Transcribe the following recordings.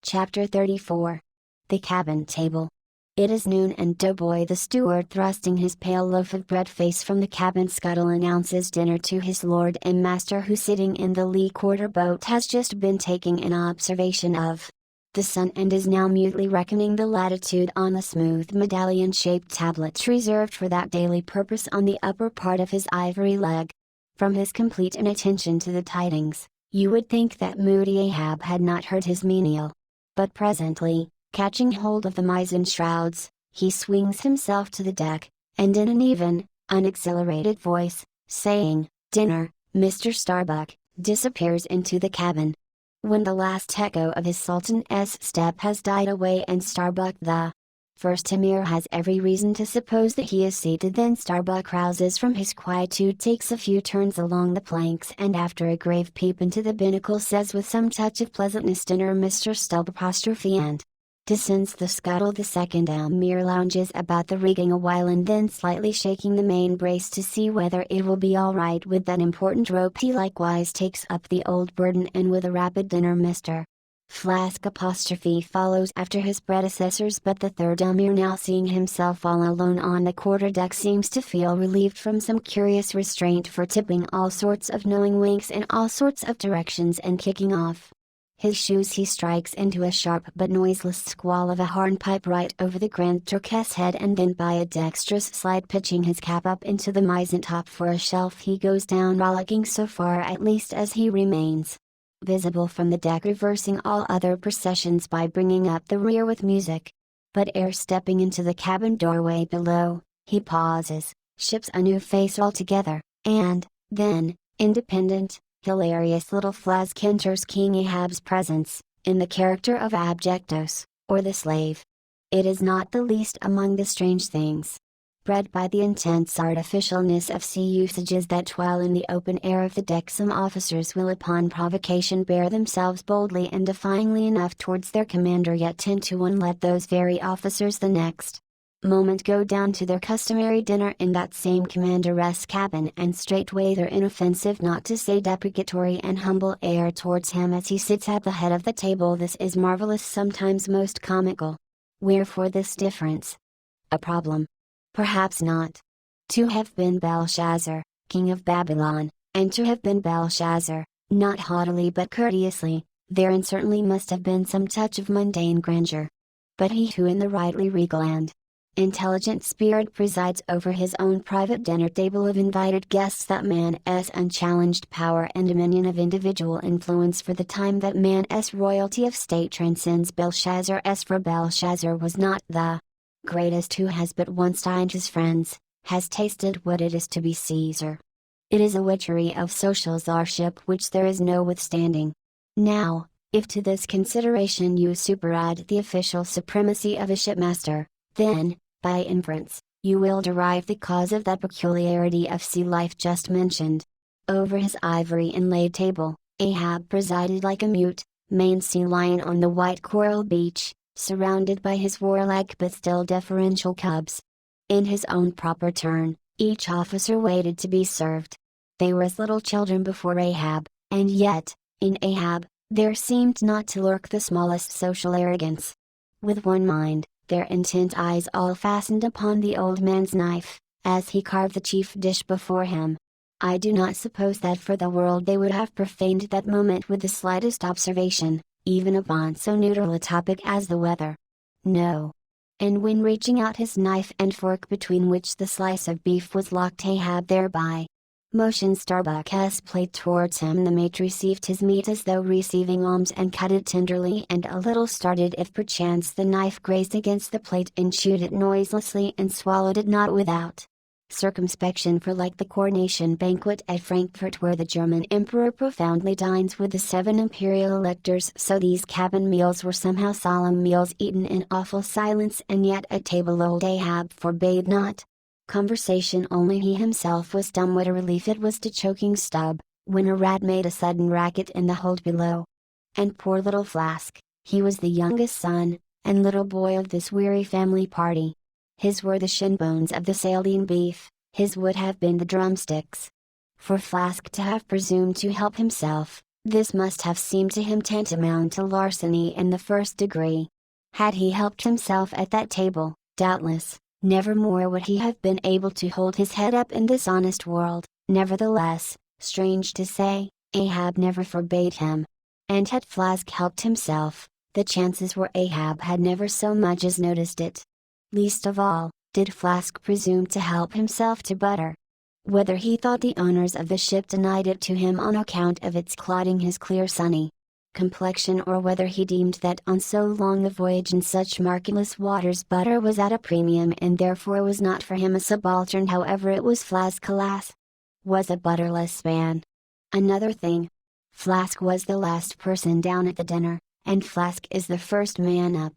Chapter 34. The Cabin Table. It is noon and Doughboy the steward, thrusting his pale loaf of bread face from the cabin scuttle, announces dinner to his lord and master, who sitting in the lee quarter boat has just been taking an observation of the sun and is now mutely reckoning the latitude on the smooth medallion-shaped tablets reserved for that daily purpose on the upper part of his ivory leg. From his complete inattention to the tidings, you would think that moody Ahab had not heard his menial. But presently, catching hold of the mizzen shrouds, he swings himself to the deck, and in an even, unexhilarated voice, saying, "Dinner, Mr. Starbuck," disappears into the cabin. When the last echo of his Sultan's step has died away and Starbuck the First Emir has every reason to suppose that he is seated, then Starbuck rouses from his quietude, takes a few turns along the planks, and after a grave peep into the binnacle says with some touch of pleasantness, "Dinner, Mr. Stubb," and descends the scuttle. The second Emir lounges about the rigging a while, and then, slightly shaking the main brace to see whether it will be all right with that important rope, he likewise takes up the old burden, and with a rapid "Dinner, Mr. Flask" follows after his predecessors. But the third Emir, now seeing himself all alone on the quarter-deck, seems to feel relieved from some curious restraint for tipping all sorts of knowing winks in all sorts of directions, and kicking off his shoes he strikes into a sharp but noiseless squall of a hornpipe right over the Grand Turk's head, and then by a dexterous slide, pitching his cap up into the mizzen top for a shelf, he goes down, rollicking so far at least as he remains visible from the deck, reversing all other processions by bringing up the rear with music. But ere stepping into the cabin doorway below, he pauses, ships a new face altogether, and then, independent, hilarious little Flask enters King Ahab's presence, in the character of Abjectos, or the slave. It is not the least among the strange things, bred by the intense artificialness of sea usages, that while in the open air of the deck some officers will upon provocation bear themselves boldly and defyingly enough towards their commander, yet 10 to 1 let those very officers the next moment go down to their customary dinner in that same commander's cabin, and straightway their inoffensive, not to say deprecatory and humble air towards him as he sits at the head of the table. This is marvelous, sometimes most comical. Wherefore this difference? A problem? Perhaps not. To have been Belshazzar, king of Babylon, and to have been Belshazzar, not haughtily but courteously, therein certainly must have been some touch of mundane grandeur. But he who in the rightly regal and intelligent spirit presides over his own private dinner table of invited guests, that man's unchallenged power and dominion of individual influence for the time, that man's royalty of state transcends Belshazzar's, for Belshazzar was not the greatest who has but once dined his friends, has tasted what it is to be Caesar. It is a witchery of social czarship which there is no withstanding. Now, if to this consideration you superadd the official supremacy of a shipmaster, then, by inference, you will derive the cause of that peculiarity of sea life just mentioned. Over his ivory inlaid table, Ahab presided like a mute, maned sea lion on the white coral beach, surrounded by his warlike but still deferential cubs. In his own proper turn, each officer waited to be served. They were as little children before Ahab, and yet, in Ahab, there seemed not to lurk the smallest social arrogance. With one mind, their intent eyes all fastened upon the old man's knife, as he carved the chief dish before him. I do not suppose that for the world they would have profaned that moment with the slightest observation, even upon so neutral a topic as the weather. No. And when reaching out his knife and fork, between which the slice of beef was locked, Ahab thereby motioned Starbuck's plate towards him, the mate received his meat as though receiving alms, and cut it tenderly and a little started if perchance the knife grazed against the plate, and chewed it noiselessly and swallowed it not without circumspection, for like the coronation banquet at Frankfurt, where the German emperor profoundly dines with the 7 imperial electors, so these cabin meals were somehow solemn meals eaten in awful silence, and yet at table old Ahab forbade not conversation, only he himself was dumb. What a relief it was to choking Stubb, when a rat made a sudden racket in the hold below. And poor little Flask, he was the youngest son, and little boy of this weary family party. His were the shin bones of the sardine beef, his would have been the drumsticks. For Flask to have presumed to help himself, This must have seemed to him tantamount to larceny in the first degree. Had he helped himself at that table, doubtless, never more would he have been able to hold his head up in this honest world. Nevertheless, strange to say, Ahab never forbade him. And had Flask helped himself, the chances were Ahab had never so much as noticed it. Least of all, did Flask presume to help himself to butter. Whether he thought the owners of the ship denied it to him on account of its clouding his clear sunny complexion, or whether he deemed that on so long a voyage in such markeless waters butter was at a premium and therefore was not for him a subaltern, however it was Flask, alas, was a butterless man. Another thing. Flask was the last person down at the dinner, and Flask is the first man up.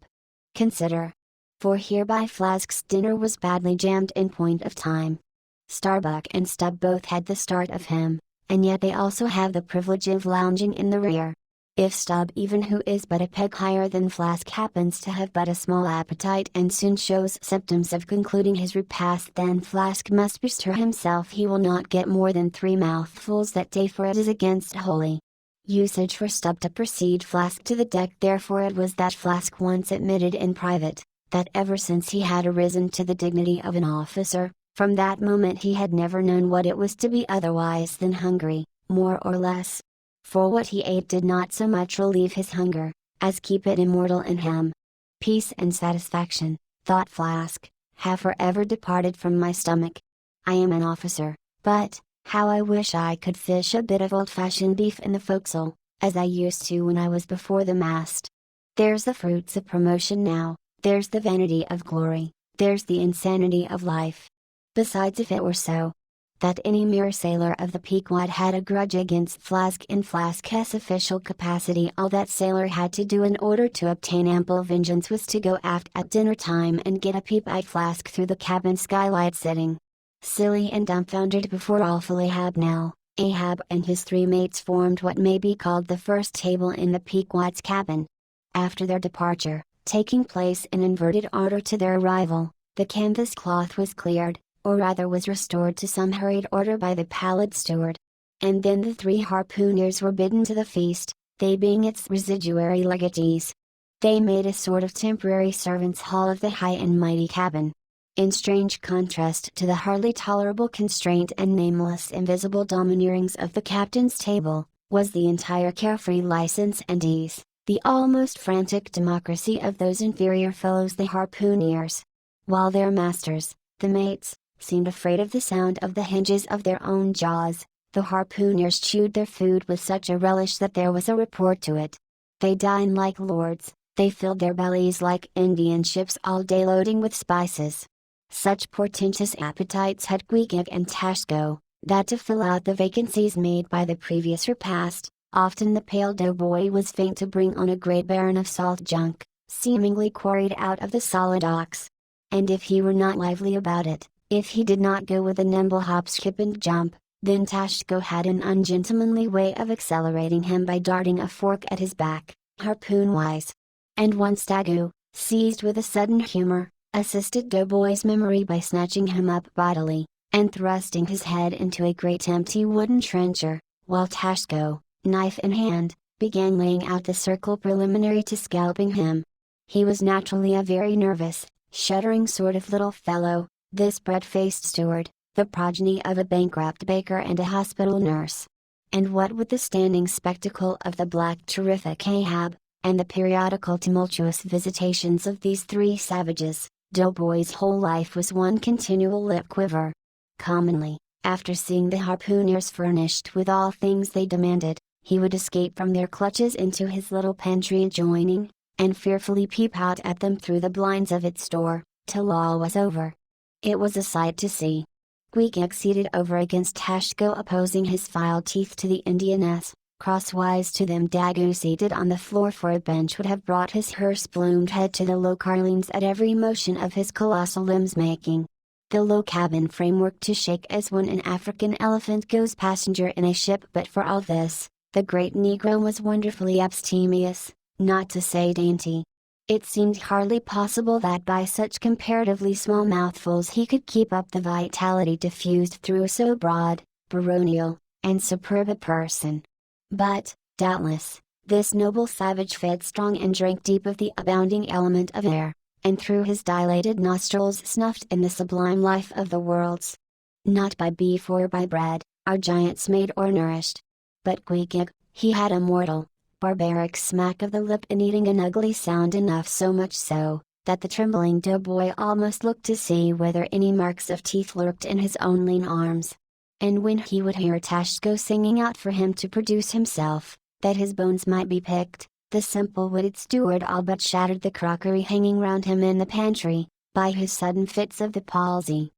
Consider. For hereby Flask's dinner was badly jammed in point of time. Starbuck and Stubb both had the start of him, and yet they also have the privilege of lounging in the rear. If Stubb, even who is but a peg higher than Flask, happens to have but a small appetite and soon shows symptoms of concluding his repast, then Flask must bestir himself. He will not get more than 3 mouthfuls that day, for it is against holy usage for Stubb to precede Flask to the deck. Therefore it was that Flask once admitted in private, that ever since he had arisen to the dignity of an officer, from that moment he had never known what it was to be otherwise than hungry, more or less. For what he ate did not so much relieve his hunger, as keep it immortal in him. Peace and satisfaction, thought Flask, have forever departed from my stomach. I am an officer, but, how I wish I could fish a bit of old-fashioned beef in the forecastle, as I used to when I was before the mast. There's the fruits of promotion now, there's the vanity of glory, there's the insanity of life. Besides, if it were so, that any mere sailor of the Pequod had a grudge against Flask in Flask's official capacity, all that sailor had to do in order to obtain ample vengeance was to go aft at dinner time and get a peep at Flask through the cabin skylight, sitting silly and dumbfounded before awful Ahab. Now, Ahab and his 3 mates formed what may be called the first table in the Pequod's cabin. After their departure, taking place in inverted order to their arrival, the canvas cloth was cleared, or rather was restored to some hurried order by the pallid steward. And then the 3 harpooneers were bidden to the feast, they being its residuary legatees. They made a sort of temporary servants' hall of the high and mighty cabin. In strange contrast to the hardly tolerable constraint and nameless invisible domineerings of the captain's table, was the entire carefree license and ease, the almost frantic democracy of those inferior fellows, the harpooneers. While their masters, the mates, seemed afraid of the sound of the hinges of their own jaws, the harpooneers chewed their food with such a relish that there was a report to it. They dined like lords, they filled their bellies like Indian ships all day loading with spices. Such portentous appetites had Queequeg and Tashko, that to fill out the vacancies made by the previous repast, often the pale doughboy was fain to bring on a great baron of salt junk, seemingly quarried out of the solid ox. And if he were not lively about it, if he did not go with a nimble hop, skip and jump, then Tashko had an ungentlemanly way of accelerating him by darting a fork at his back, harpoon-wise. And once Daggoo, seized with a sudden humor, assisted Doughboy's memory by snatching him up bodily, and thrusting his head into a great empty wooden trencher, while Tashko, knife in hand, began laying out the circle preliminary to scalping him. He was naturally a very nervous, shuddering sort of little fellow, this bread-faced steward, the progeny of a bankrupt baker and a hospital nurse. And what with the standing spectacle of the black terrific Ahab, and the periodical tumultuous visitations of these 3 savages, Doughboy's whole life was one continual lip quiver. Commonly, after seeing the harpooneers furnished with all things they demanded, he would escape from their clutches into his little pantry adjoining, and fearfully peep out at them through the blinds of its door, till all was over. It was a sight to see. Queequeg seated over against Tashko, opposing his filed teeth to the Indianess, crosswise to them Daggoo seated on the floor, for a bench would have brought his hearse-bloomed head to the low carlines at every motion of his colossal limbs, making the low cabin framework to shake as when an African elephant goes passenger in a ship. But for all this, the great Negro was wonderfully abstemious, not to say dainty. It seemed hardly possible that by such comparatively small mouthfuls he could keep up the vitality diffused through so broad, baronial, and superb a person. But, Doubtless, this noble savage fed strong and drank deep of the abounding element of air, and through his dilated nostrils snuffed in the sublime life of the worlds. Not by beef or by bread, are giants made or nourished. But Queequeg, he had a mortal, barbaric smack of the lip in eating an ugly sound enough, so much so, that the trembling doughboy almost looked to see whether any marks of teeth lurked in his own lean arms. And when he would hear Tash go singing out for him to produce himself, that his bones might be picked, the simple-witted steward all but shattered the crockery hanging round him in the pantry, by his sudden fits of the palsy.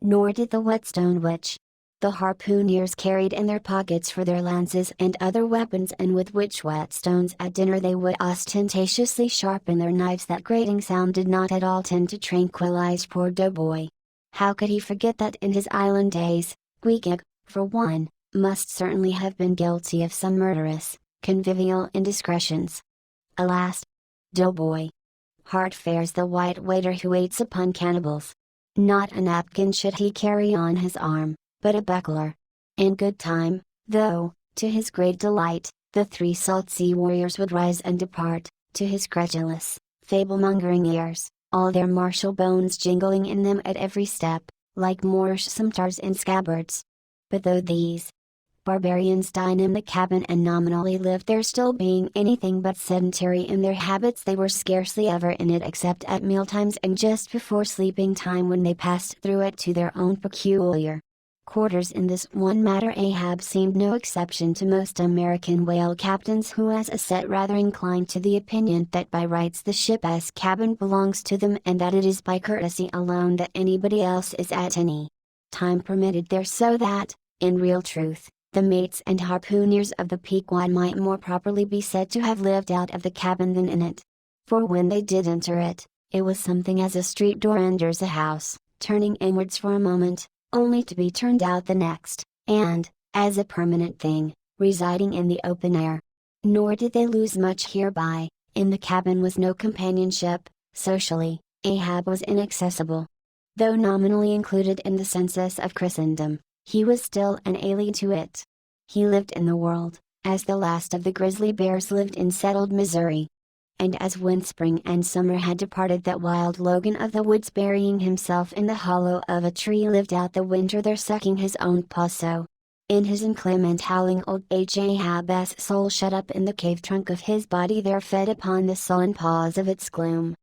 Nor did the whetstone which the harpooneers carried in their pockets for their lances and other weapons, and with which whetstones at dinner they would ostentatiously sharpen their knives, that grating sound did not at all tend to tranquilize poor doughboy. How could he forget that in his island days, Queequeg, for one, must certainly have been guilty of some murderous, convivial indiscretions. Alas! Doughboy! Hard fares the white waiter who waits upon cannibals. Not a napkin should he carry on his arm, but a buckler. In good time, though, to his great delight, the 3 salt sea warriors would rise and depart, to his credulous, fable-mongering ears, all their martial bones jingling in them at every step, like Moorish scimitars in scabbards. But though these barbarians dine in the cabin and nominally live there, still being anything but sedentary in their habits, they were scarcely ever in it except at mealtimes and just before sleeping time, when they passed through it to their own peculiar quarters. In this one matter Ahab seemed no exception to most American whale captains, who as a set rather inclined to the opinion that by rights the ship's cabin belongs to them, and that it is by courtesy alone that anybody else is at any time permitted there, so that, in real truth, the mates and harpooneers of the Pequod might more properly be said to have lived out of the cabin than in it. For when they did enter it, it was something as a street door enters a house, turning inwards for a moment, only to be turned out the next, and, as a permanent thing, residing in the open air. Nor did they lose much hereby. In the cabin was no companionship. Socially, Ahab was inaccessible. Though nominally included in the census of Christendom, he was still an alien to it. He lived in the world, as the last of the grizzly bears lived in settled Missouri. And as when spring and summer had departed, that wild Logan of the woods, burying himself in the hollow of a tree, lived out the winter there, sucking his own paw, so in his inclement howling old age Ahab's soul, shut up in the cave trunk of his body, there fed upon the sullen paws of its gloom,